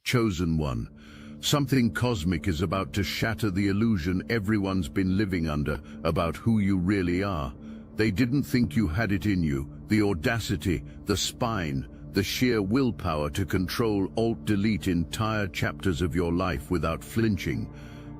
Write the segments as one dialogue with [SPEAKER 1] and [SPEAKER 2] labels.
[SPEAKER 1] Chosen one. Something cosmic is about to shatter the illusion everyone's been living under about who you really are. They didn't think you had it in you, the audacity, the spine, the sheer willpower to control Alt-Delete entire chapters of your life without flinching.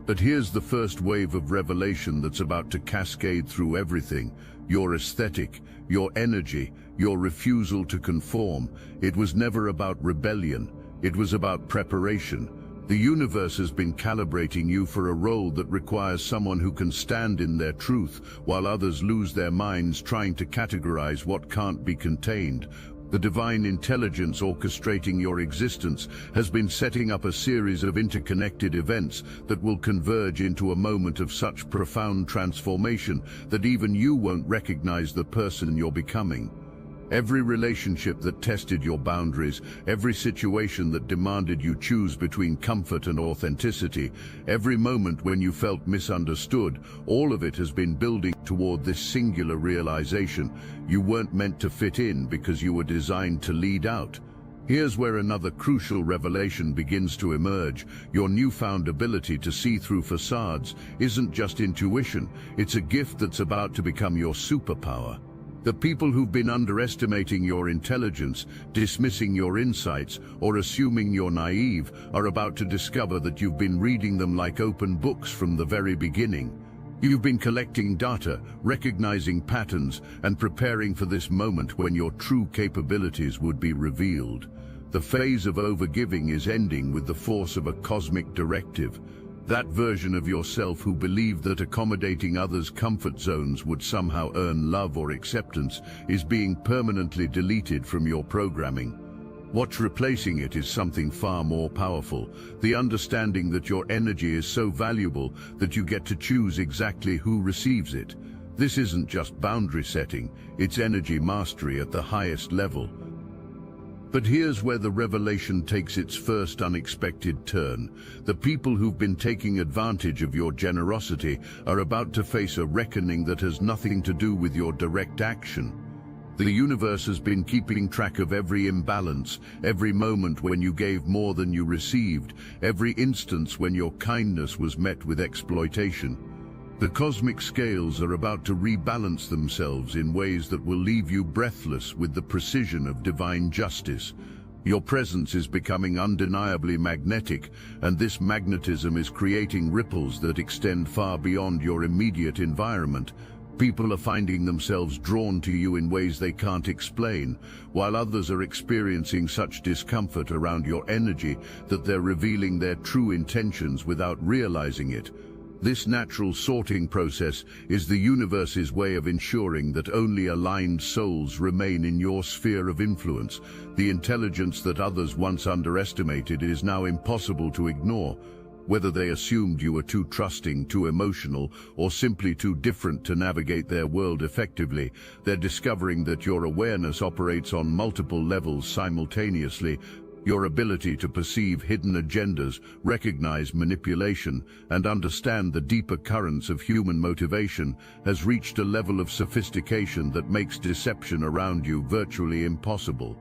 [SPEAKER 1] But here's the first wave of revelation that's about to cascade through everything. Your aesthetic, your energy, your refusal to conform. It was never about rebellion. It was about preparation. The universe has been calibrating you for a role that requires someone who can stand in their truth, while others lose their minds trying to categorize what can't be contained. The divine intelligence orchestrating your existence has been setting up a series of interconnected events that will converge into a moment of such profound transformation that even you won't recognize the person you're becoming. Every relationship that tested your boundaries, every situation that demanded you choose between comfort and authenticity, every moment when you felt misunderstood, all of it has been building toward this singular realization: you weren't meant to fit in because you were designed to lead out. Here's where another crucial revelation begins to emerge. Your newfound ability to see through facades isn't just intuition, it's a gift that's about to become your superpower. The people who've been underestimating your intelligence, dismissing your insights, or assuming you're naive are about to discover that you've been reading them like open books from the very beginning. You've been collecting data, recognizing patterns, and preparing for this moment when your true capabilities would be revealed. The phase of overgiving is ending with the force of a cosmic directive. That version of yourself who believed that accommodating others' comfort zones would somehow earn love or acceptance is being permanently deleted from your programming. What's replacing it is something far more powerful: the understanding that your energy is so valuable that you get to choose exactly who receives it. This isn't just boundary setting, it's energy mastery at the highest level. But here's where the revelation takes its first unexpected turn. The people who've been taking advantage of your generosity are about to face a reckoning that has nothing to do with your direct action. The universe has been keeping track of every imbalance, every moment when you gave more than you received, every instance when your kindness was met with exploitation. The cosmic scales are about to rebalance themselves in ways that will leave you breathless with the precision of divine justice. Your presence is becoming undeniably magnetic, and this magnetism is creating ripples that extend far beyond your immediate environment. People are finding themselves drawn to you in ways they can't explain, while others are experiencing such discomfort around your energy that they're revealing their true intentions without realizing it. This natural sorting process is the universe's way of ensuring that only aligned souls remain in your sphere of influence. The intelligence that others once underestimated is now impossible to ignore. Whether they assumed you were too trusting, too emotional, or simply too different to navigate their world effectively, they're discovering that your awareness operates on multiple levels simultaneously. Your ability to perceive hidden agendas, recognize manipulation, and understand the deeper currents of human motivation has reached a level of sophistication that makes deception around you virtually impossible.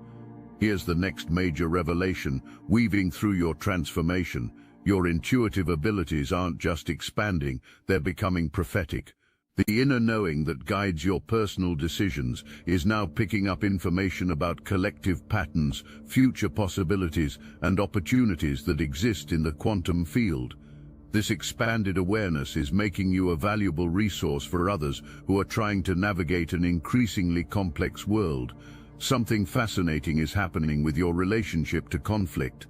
[SPEAKER 1] Here's the next major revelation, weaving through your transformation. Your intuitive abilities aren't just expanding, they're becoming prophetic. The inner knowing that guides your personal decisions is now picking up information about collective patterns, future possibilities, and opportunities that exist in the quantum field. This expanded awareness is making you a valuable resource for others who are trying to navigate an increasingly complex world. Something fascinating is happening with your relationship to conflict.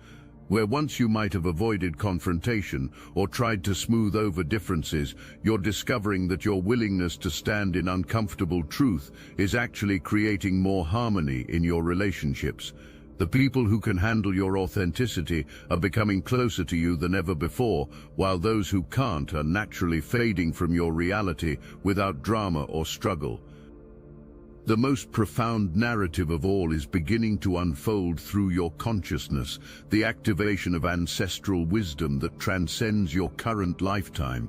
[SPEAKER 1] Where once you might have avoided confrontation or tried to smooth over differences, you're discovering that your willingness to stand in uncomfortable truth is actually creating more harmony in your relationships. The people who can handle your authenticity are becoming closer to you than ever before, while those who can't are naturally fading from your reality without drama or struggle. The most profound narrative of all is beginning to unfold through your consciousness, the activation of ancestral wisdom that transcends your current lifetime.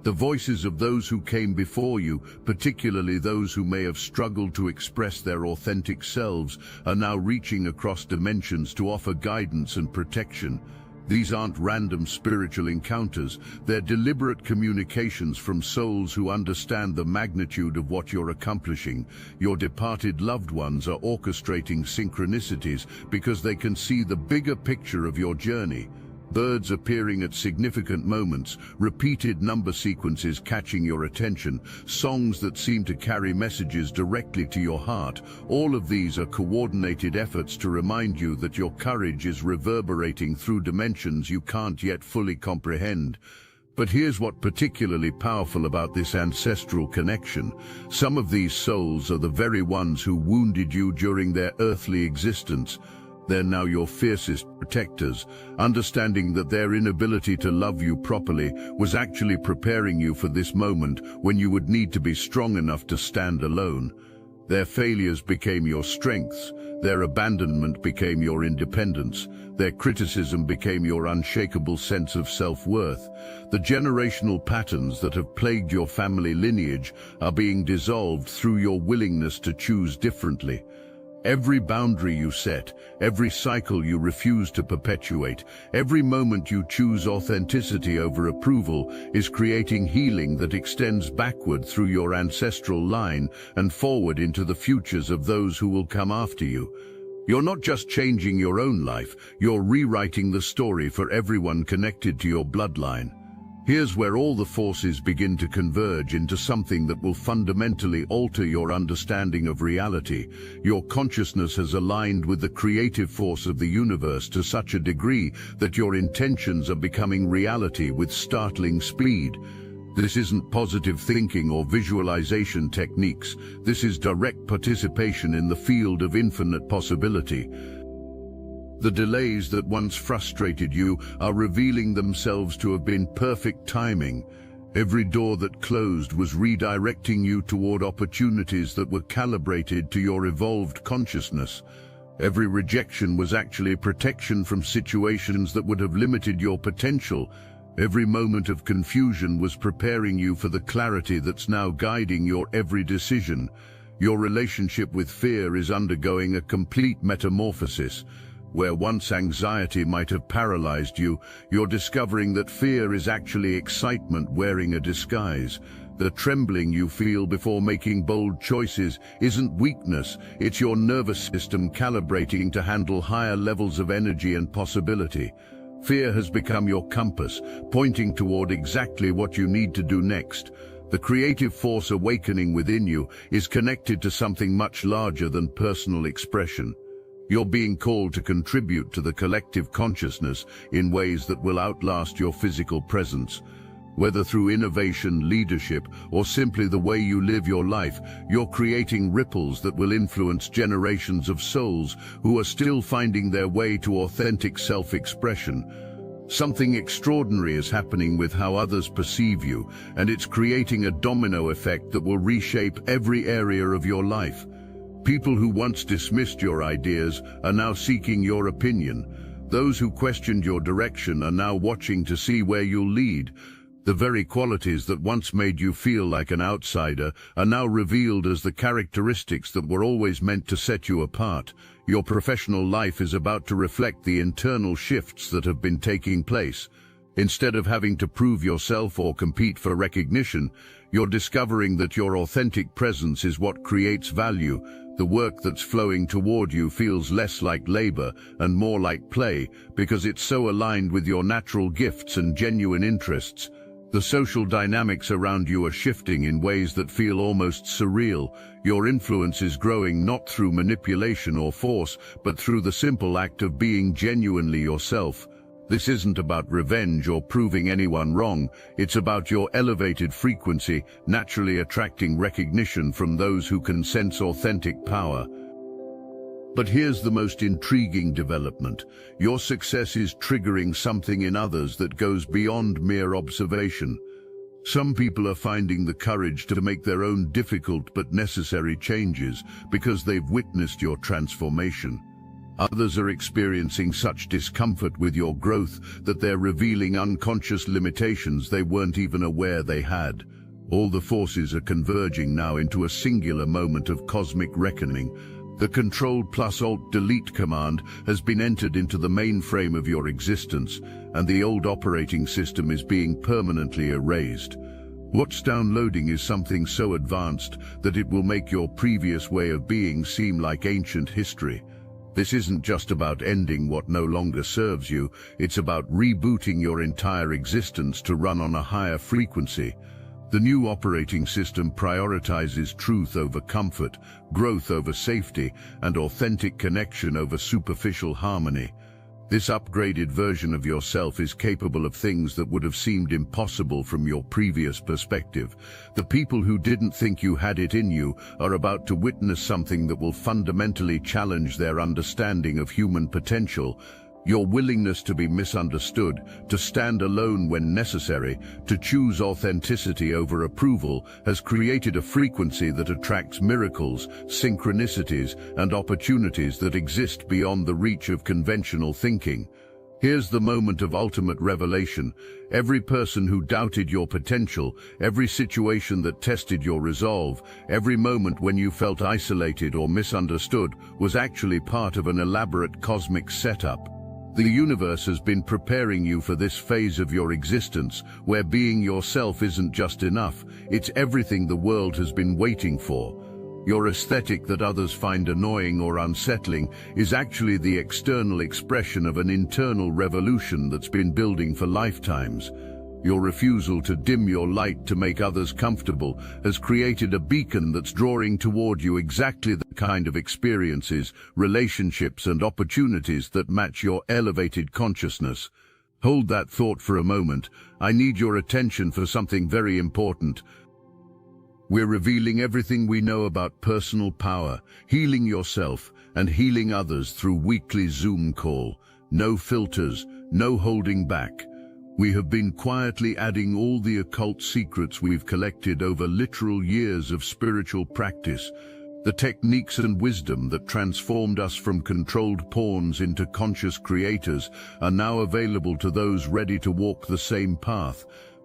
[SPEAKER 1] The voices of those who came before you, particularly those who may have struggled to express their authentic selves, are now reaching across dimensions to offer guidance and protection. These aren't random spiritual encounters, they're deliberate communications from souls who understand the magnitude of what you're accomplishing. Your departed loved ones are orchestrating synchronicities because they can see the bigger picture of your journey. Birds appearing at significant moments, repeated number sequences catching your attention, songs that seem to carry messages directly to your heart. All of these are coordinated efforts to remind you that your courage is reverberating through dimensions you can't yet fully comprehend. But here's what's particularly powerful about this ancestral connection. Some of these souls are the very ones who wounded you during their earthly existence. They're now your fiercest protectors, understanding that their inability to love you properly was actually preparing you for this moment when you would need to be strong enough to stand alone. Their failures became your strengths, their abandonment became your independence, their criticism became your unshakable sense of self-worth. The generational patterns that have plagued your family lineage are being dissolved through your willingness to choose differently. Every boundary you set, every cycle you refuse to perpetuate, every moment you choose authenticity over approval is creating healing that extends backward through your ancestral line and forward into the futures of those who will come after you. You're not just changing your own life, you're rewriting the story for everyone connected to your bloodline. Here's where all the forces begin to converge into something that will fundamentally alter your understanding of reality. Your consciousness has aligned with the creative force of the universe to such a degree that your intentions are becoming reality with startling speed. This isn't positive thinking or visualization techniques. This is direct participation in the field of infinite possibility. The delays that once frustrated you are revealing themselves to have been perfect timing. Every door that closed was redirecting you toward opportunities that were calibrated to your evolved consciousness. Every rejection was actually protection from situations that would have limited your potential. Every moment of confusion was preparing you for the clarity that's now guiding your every decision. Your relationship with fear is undergoing a complete metamorphosis. Where once anxiety might have paralyzed you, you're discovering that fear is actually excitement wearing a disguise. The trembling you feel before making bold choices isn't weakness, it's your nervous system calibrating to handle higher levels of energy and possibility. Fear has become your compass, pointing toward exactly what you need to do next. The creative force awakening within you is connected to something much larger than personal expression. You're being called to contribute to the collective consciousness in ways that will outlast your physical presence. Whether through innovation, leadership, or simply the way you live your life, you're creating ripples that will influence generations of souls who are still finding their way to authentic self-expression. Something extraordinary is happening with how others perceive you, and it's creating a domino effect that will reshape every area of your life. People who once dismissed your ideas are now seeking your opinion. Those who questioned your direction are now watching to see where you'll lead. The very qualities that once made you feel like an outsider are now revealed as the characteristics that were always meant to set you apart. Your professional life is about to reflect the internal shifts that have been taking place. Instead of having to prove yourself or compete for recognition, you're discovering that your authentic presence is what creates value. The work that's flowing toward you feels less like labor and more like play because it's so aligned with your natural gifts and genuine interests. The social dynamics around you are shifting in ways that feel almost surreal. Your influence is growing not through manipulation or force, but through the simple act of being genuinely yourself. This isn't about revenge or proving anyone wrong. It's about your elevated frequency naturally attracting recognition from those who can sense authentic power. But here's the most intriguing development. Your success is triggering something in others that goes beyond mere observation. Some people are finding the courage to make their own difficult but necessary changes because they've witnessed your transformation. Others are experiencing such discomfort with your growth that they're revealing unconscious limitations they weren't even aware they had. All the forces are converging now into a singular moment of cosmic reckoning. The Control+Alt-Delete command has been entered into the mainframe of your existence, and the old operating system is being permanently erased. What's downloading is something so advanced that it will make your previous way of being seem like ancient history. This isn't just about ending what no longer serves you, it's about rebooting your entire existence to run on a higher frequency. The new operating system prioritizes truth over comfort, growth over safety, and authentic connection over superficial harmony. This upgraded version of yourself is capable of things that would have seemed impossible from your previous perspective. The people who didn't think you had it in you are about to witness something that will fundamentally challenge their understanding of human potential. Your willingness to be misunderstood, to stand alone when necessary, to choose authenticity over approval, has created a frequency that attracts miracles, synchronicities, and opportunities that exist beyond the reach of conventional thinking. Here's the moment of ultimate revelation. Every person who doubted your potential, every situation that tested your resolve, every moment when you felt isolated or misunderstood was actually part of an elaborate cosmic setup. The universe has been preparing you for this phase of your existence, where being yourself isn't just enough, it's everything the world has been waiting for. Your aesthetic that others find annoying or unsettling is actually the external expression of an internal revolution that's been building for lifetimes. Your refusal to dim your light to make others comfortable has created a beacon that's drawing toward you exactly the kind of experiences, relationships, and opportunities that match your elevated consciousness. Hold that thought for a moment. I need your attention for something very important. We're revealing everything we know about personal power, healing yourself, and healing others through weekly Zoom call. No filters, no holding back. We have been quietly adding all the occult secrets we've collected over literal years of spiritual practice. The techniques and wisdom that transformed us from controlled pawns into conscious creators are now available to those ready to walk the same path.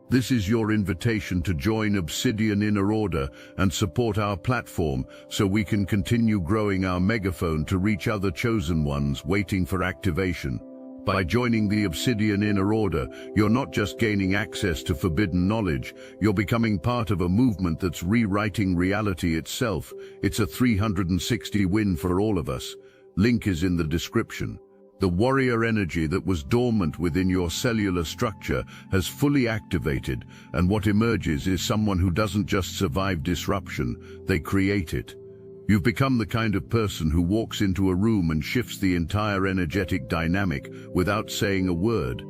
[SPEAKER 1] This is your invitation to join Obsidian Inner Order and support our platform so we can continue growing our megaphone to reach other chosen ones waiting for activation. By joining the Obsidian Inner Order, you're not just gaining access to forbidden knowledge, you're becoming part of a movement that's rewriting reality itself. It's a 360 win for all of us. Link is in the description. The warrior energy that was dormant within your cellular structure has fully activated, and what emerges is someone who doesn't just survive disruption, they create it. You've become the kind of person who walks into a room and shifts the entire energetic dynamic without saying a word.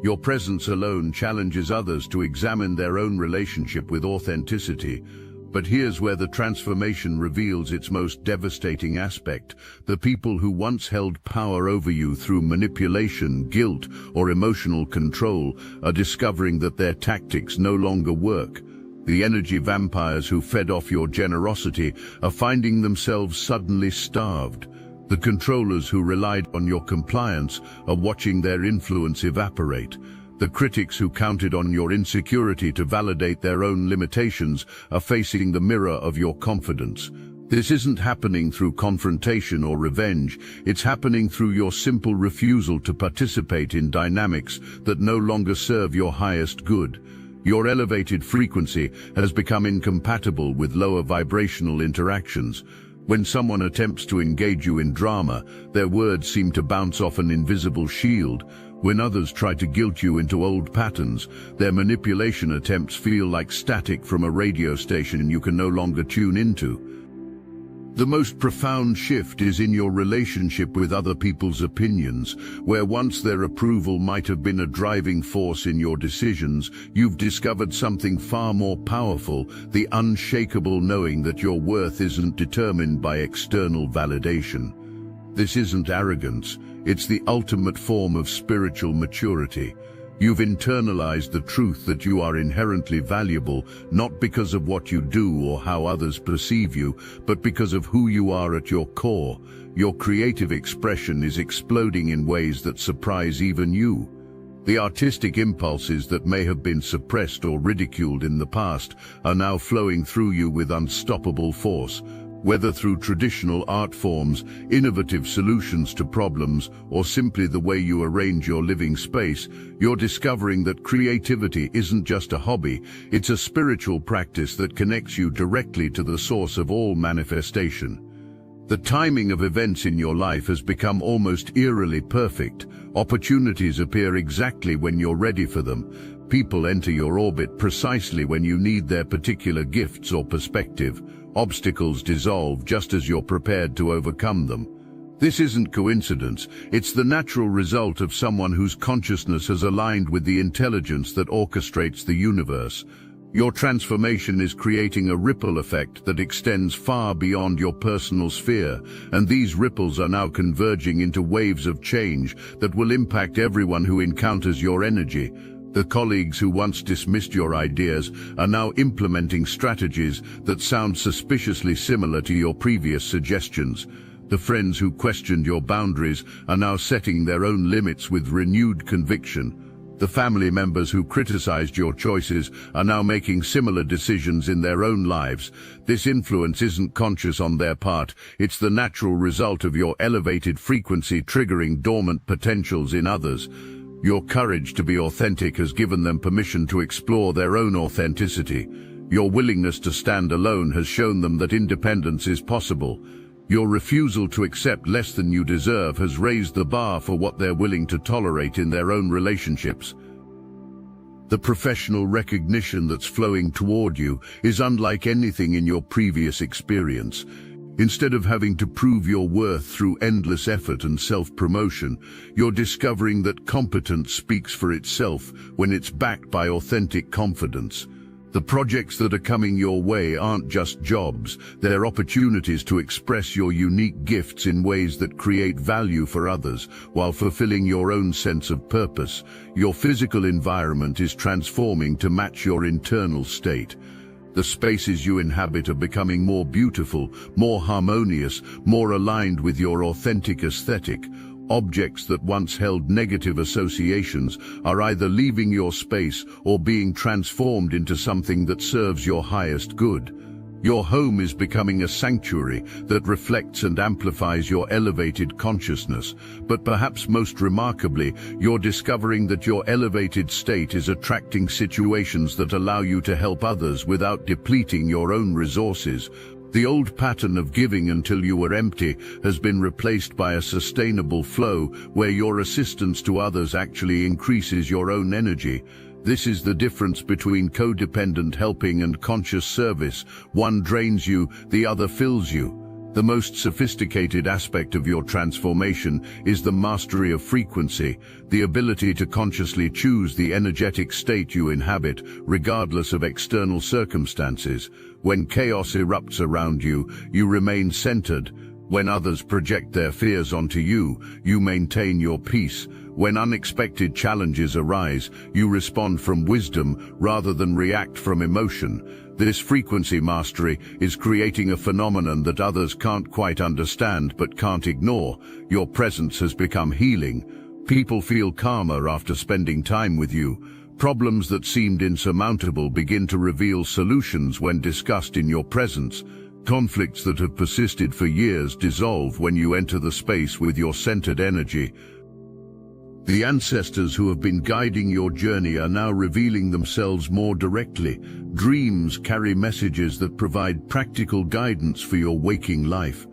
[SPEAKER 1] Your presence alone challenges others to examine their own relationship with authenticity. But here's where the transformation reveals its most devastating aspect. The people who once held power over you through manipulation, guilt, or emotional control are discovering that their tactics no longer work. The energy vampires who fed off your generosity are finding themselves suddenly starved. The controllers who relied on your compliance are watching their influence evaporate. The critics who counted on your insecurity to validate their own limitations are facing the mirror of your confidence. This isn't happening through confrontation or revenge, it's happening through your simple refusal to participate in dynamics that no longer serve your highest good. Your elevated frequency has become incompatible with lower vibrational interactions. When someone attempts to engage you in drama, their words seem to bounce off an invisible shield. When others try to guilt you into old patterns, their manipulation attempts feel like static from a radio station you can no longer tune into. The most profound shift is in your relationship with other people's opinions, where once their approval might have been a driving force in your decisions, you've discovered something far more powerful, the unshakable knowing that your worth isn't determined by external validation. This isn't arrogance, it's the ultimate form of spiritual maturity. You've internalized the truth that you are inherently valuable, not because of what you do or how others perceive you, but because of who you are at your core. your creative expression is exploding in ways that surprise even you. The artistic impulses that may have been suppressed or ridiculed in the past are now flowing through you with unstoppable force. Whether through traditional art forms, innovative solutions to problems, or simply the way you arrange your living space, you're discovering that creativity isn't just a hobby, it's a spiritual practice that connects you directly to the source of all manifestation. The timing of events in your life has become almost eerily perfect. Opportunities appear exactly when you're ready for them. People enter your orbit precisely when you need their particular gifts or perspective. Obstacles dissolve just as you're prepared to overcome them. This isn't coincidence, it's the natural result of someone whose consciousness has aligned with the intelligence that orchestrates the universe. Your transformation is creating a ripple effect that extends far beyond your personal sphere, and these ripples are now converging into waves of change that will impact everyone who encounters your energy. The colleagues who once dismissed your ideas are now implementing strategies that sound suspiciously similar to your previous suggestions. The friends who questioned your boundaries are now setting their own limits with renewed conviction. The family members who criticized your choices are now making similar decisions in their own lives. This influence isn't conscious on their part, it's the natural result of your elevated frequency triggering dormant potentials in others. Your courage to be authentic has given them permission to explore their own authenticity. Your willingness to stand alone has shown them that independence is possible. Your refusal to accept less than you deserve has raised the bar for what they're willing to tolerate in their own relationships. The professional recognition that's flowing toward you is unlike anything in your previous experience. Instead of having to prove your worth through endless effort and self-promotion, you're discovering that competence speaks for itself when it's backed by authentic confidence. The projects that are coming your way aren't just jobs, they're opportunities to express your unique gifts in ways that create value for others, while fulfilling your own sense of purpose. Your physical environment is transforming to match your internal state. The spaces you inhabit are becoming more beautiful, more harmonious, more aligned with your authentic aesthetic. Objects that once held negative associations are either leaving your space or being transformed into something that serves your highest good. Your home is becoming a sanctuary that reflects and amplifies your elevated consciousness, but perhaps most remarkably, you're discovering that your elevated state is attracting situations that allow you to help others without depleting your own resources. The old pattern of giving until you were empty has been replaced by a sustainable flow where your assistance to others actually increases your own energy. This is the difference between codependent helping and conscious service. One drains you, the other fills you. The most sophisticated aspect of your transformation is the mastery of frequency, the ability to consciously choose the energetic state you inhabit, regardless of external circumstances. When chaos erupts around you, you remain centered. When others project their fears onto you, you maintain your peace. When unexpected challenges arise, you respond from wisdom rather than react from emotion. This frequency mastery is creating a phenomenon that others can't quite understand but can't ignore. Your presence has become healing. People feel calmer after spending time with you. Problems that seemed insurmountable begin to reveal solutions when discussed in your presence. Conflicts that have persisted for years dissolve when you enter the space with your centered energy. The ancestors who have been guiding your journey are now revealing themselves more directly. Dreams carry messages that provide practical guidance for your waking life.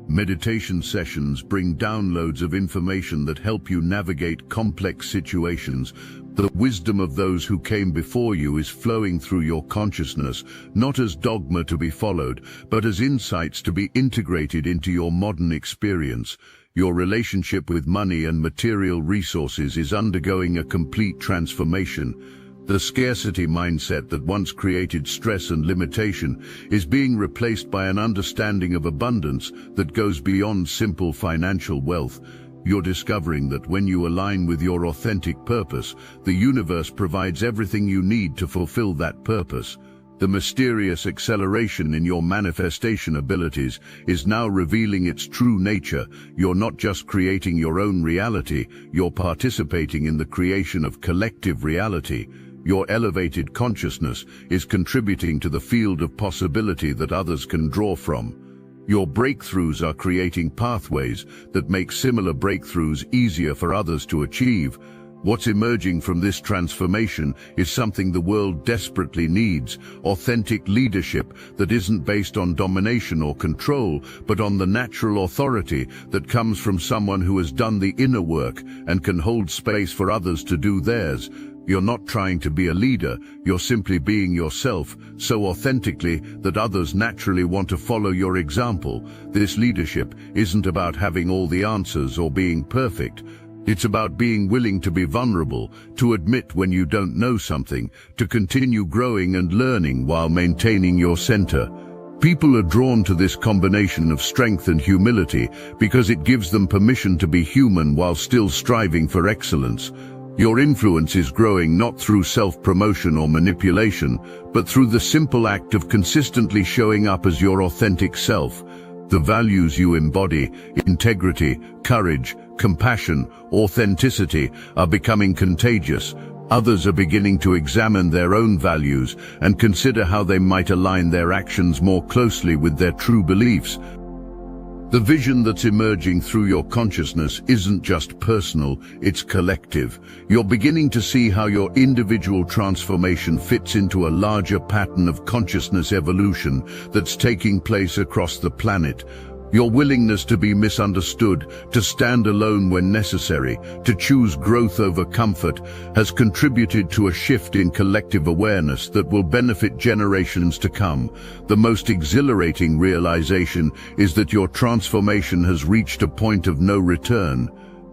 [SPEAKER 1] Meditation sessions bring downloads of information that help you navigate complex situations. The wisdom of those who came before you is flowing through your consciousness, not as dogma to be followed, but as insights to be integrated into your modern experience. Your relationship with money and material resources is undergoing a complete transformation. The scarcity mindset that once created stress and limitation is being replaced by an understanding of abundance that goes beyond simple financial wealth. You're discovering that when you align with your authentic purpose, the universe provides everything you need to fulfill that purpose. The mysterious acceleration in your manifestation abilities is now revealing its true nature. You're not just creating your own reality, you're participating in the creation of collective reality. Your elevated consciousness is contributing to the field of possibility that others can draw from. Your breakthroughs are creating pathways that make similar breakthroughs easier for others to achieve. What's emerging from this transformation is something the world desperately needs: authentic leadership that isn't based on domination or control, but on the natural authority that comes from someone who has done the inner work and can hold space for others to do theirs. You're not trying to be a leader, you're simply being yourself, so authentically that others naturally want to follow your example. This leadership isn't about having all the answers or being perfect. It's about being willing to be vulnerable, to admit when you don't know something, to continue growing and learning while maintaining your center. People are drawn to this combination of strength and humility because it gives them permission to be human while still striving for excellence. Your influence is growing not through self-promotion or manipulation, but through the simple act of consistently showing up as your authentic self. The values you embody, integrity, courage, compassion, authenticity, are becoming contagious. Others are beginning to examine their own values and consider how they might align their actions more closely with their true beliefs. The vision that's emerging through your consciousness isn't just personal, it's collective. You're beginning to see how your individual transformation fits into a larger pattern of consciousness evolution that's taking place across the planet. Your willingness to be misunderstood, to stand alone when necessary, to choose growth over comfort, has contributed to a shift in collective awareness that will benefit generations to come. The most exhilarating realization is that your transformation has reached a point of no return.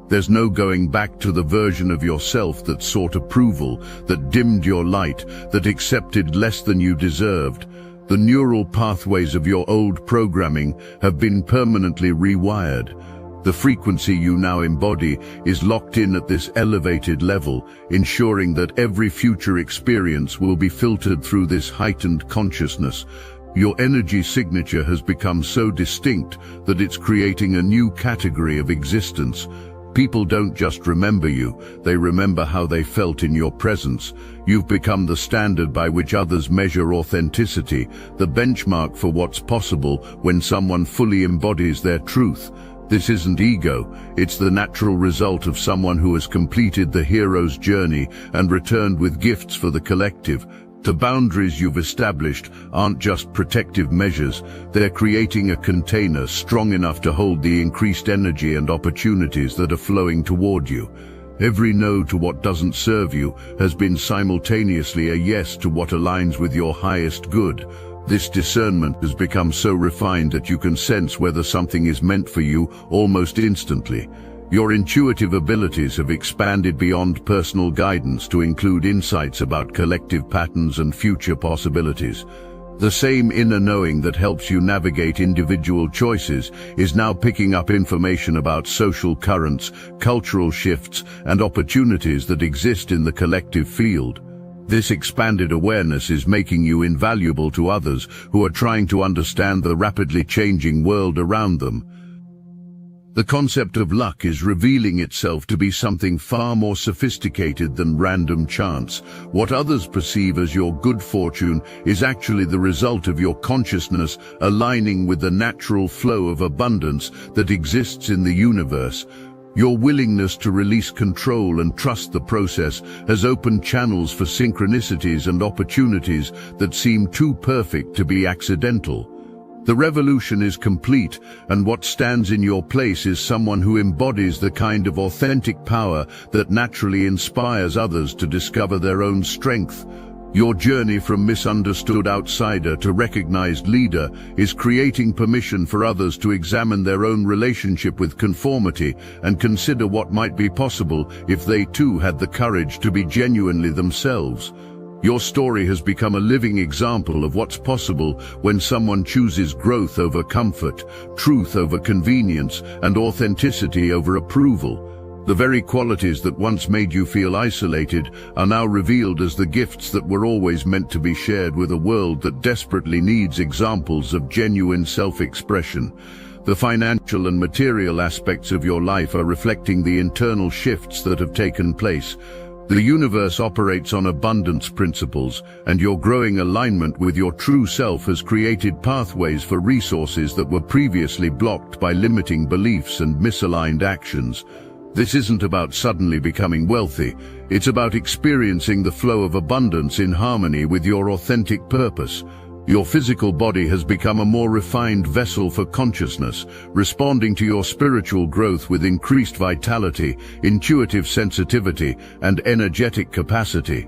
[SPEAKER 1] There's no going back to the version of yourself that sought approval, that dimmed your light, that accepted less than you deserved. The neural pathways of your old programming have been permanently rewired. The frequency you now embody is locked in at this elevated level, ensuring that every future experience will be filtered through this heightened consciousness. Your energy signature has become so distinct that it's creating a new category of existence. People don't just remember you, they remember how they felt in your presence. You've become the standard by which others measure authenticity, the benchmark for what's possible when someone fully embodies their truth. This isn't ego, it's the natural result of someone who has completed the hero's journey and returned with gifts for the collective. The boundaries you've established aren't just protective measures, they're creating a container strong enough to hold the increased energy and opportunities that are flowing toward you. Every no to what doesn't serve you has been simultaneously a yes to what aligns with your highest good. This discernment has become so refined that you can sense whether something is meant for you almost instantly. Your intuitive abilities have expanded beyond personal guidance to include insights about collective patterns and future possibilities. The same inner knowing that helps you navigate individual choices is now picking up information about social currents, cultural shifts, and opportunities that exist in the collective field. This expanded awareness is making you invaluable to others who are trying to understand the rapidly changing world around them. The concept of luck is revealing itself to be something far more sophisticated than random chance. What others perceive as your good fortune is actually the result of your consciousness aligning with the natural flow of abundance that exists in the universe. Your willingness to release control and trust the process has opened channels for synchronicities and opportunities that seem too perfect to be accidental. The revolution is complete, and what stands in your place is someone who embodies the kind of authentic power that naturally inspires others to discover their own strength. Your journey from misunderstood outsider to recognized leader is creating permission for others to examine their own relationship with conformity and consider what might be possible if they too had the courage to be genuinely themselves. Your story has become a living example of what's possible when someone chooses growth over comfort, truth over convenience, and authenticity over approval. The very qualities that once made you feel isolated are now revealed as the gifts that were always meant to be shared with a world that desperately needs examples of genuine self-expression. The financial and material aspects of your life are reflecting the internal shifts that have taken place. The universe operates on abundance principles, and your growing alignment with your true self has created pathways for resources that were previously blocked by limiting beliefs and misaligned actions. This isn't about suddenly becoming wealthy. It's about experiencing the flow of abundance in harmony with your authentic purpose. Your physical body has become a more refined vessel for consciousness, responding to your spiritual growth with increased vitality, intuitive sensitivity, and energetic capacity.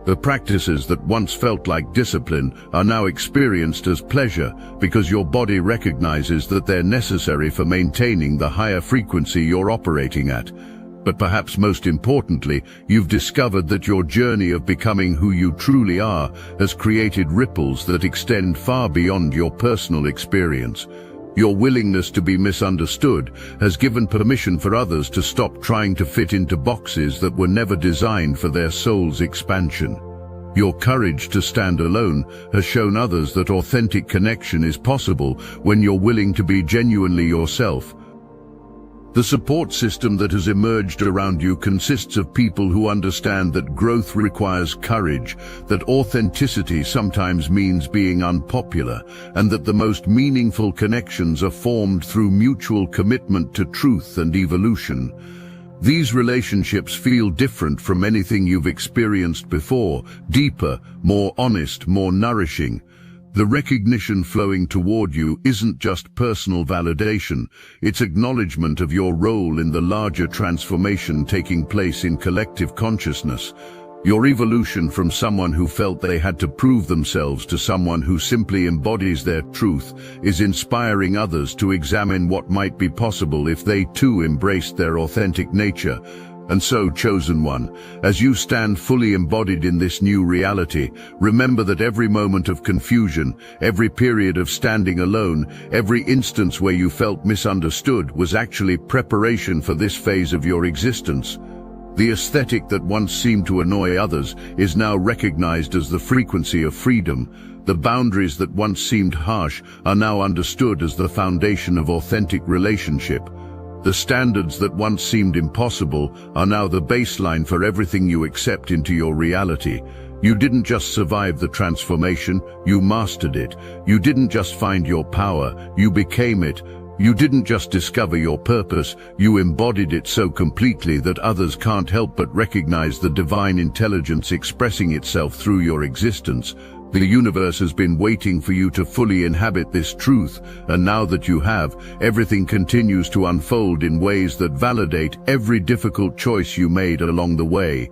[SPEAKER 1] The practices that once felt like discipline are now experienced as pleasure because your body recognizes that they're necessary for maintaining the higher frequency you're operating at. But perhaps most importantly, you've discovered that your journey of becoming who you truly are has created ripples that extend far beyond your personal experience. Your willingness to be misunderstood has given permission for others to stop trying to fit into boxes that were never designed for their soul's expansion. Your courage to stand alone has shown others that authentic connection is possible when you're willing to be genuinely yourself. The support system that has emerged around you consists of people who understand that growth requires courage, that authenticity sometimes means being unpopular, and that the most meaningful connections are formed through mutual commitment to truth and evolution. These relationships feel different from anything you've experienced before, deeper, more honest, more nourishing. The recognition flowing toward you isn't just personal validation, it's acknowledgement of your role in the larger transformation taking place in collective consciousness. Your evolution from someone who felt they had to prove themselves to someone who simply embodies their truth is inspiring others to examine what might be possible if they too embraced their authentic nature. And so, chosen one, as you stand fully embodied in this new reality, remember that every moment of confusion, every period of standing alone, every instance where you felt misunderstood was actually preparation for this phase of your existence. The aesthetic that once seemed to annoy others is now recognized as the frequency of freedom. The boundaries that once seemed harsh are now understood as the foundation of authentic relationship. The standards that once seemed impossible are now the baseline for everything you accept into your reality. You didn't just survive the transformation, you mastered it. You didn't just find your power, you became it. You didn't just discover your purpose, you embodied it so completely that others can't help but recognize the divine intelligence expressing itself through your existence. The universe has been waiting for you to fully inhabit this truth, and now that you have, everything continues to unfold in ways that validate every difficult choice you made along the way.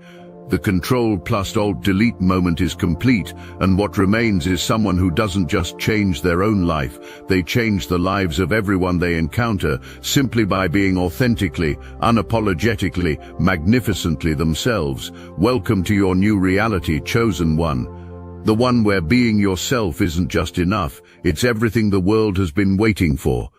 [SPEAKER 1] The Control+Alt-Delete moment is complete, and what remains is someone who doesn't just change their own life, they change the lives of everyone they encounter simply by being authentically, unapologetically, magnificently themselves. Welcome to your new reality, chosen one. The one where being yourself isn't just enough, it's everything the world has been waiting for.